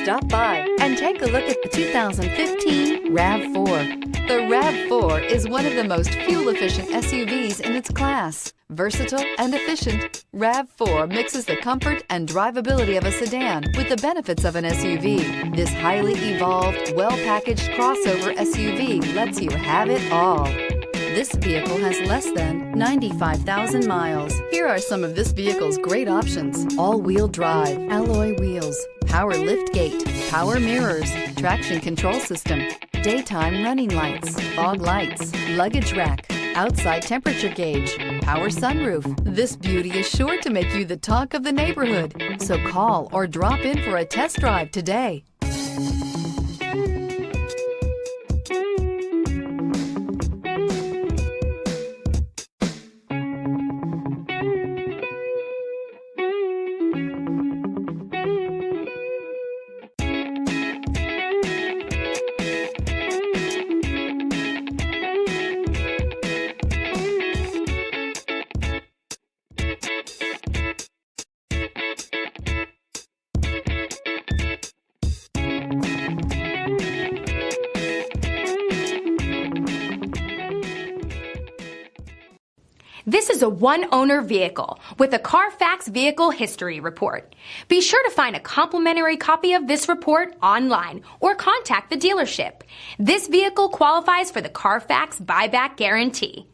Stop by and take a look at the 2015 RAV4. The RAV4 is one of the most fuel-efficient SUVs in its class. Versatile and efficient, RAV4 mixes the comfort and drivability of a sedan with the benefits of an SUV. This highly evolved, well-packaged crossover SUV lets you have it all. This vehicle has less than 95,000 miles. Here are some of this vehicle's great options: all-wheel drive, alloy wheels, power liftgate, power mirrors, traction control system, daytime running lights, fog lights, luggage rack, outside temperature gauge, power sunroof. This beauty is sure to make you the talk of the neighborhood. So call or drop in for a test drive today. This is a one-owner vehicle with a Carfax Vehicle History Report. Be sure to find a complimentary copy of this report online or contact the dealership. This vehicle qualifies for the Carfax Buyback Guarantee.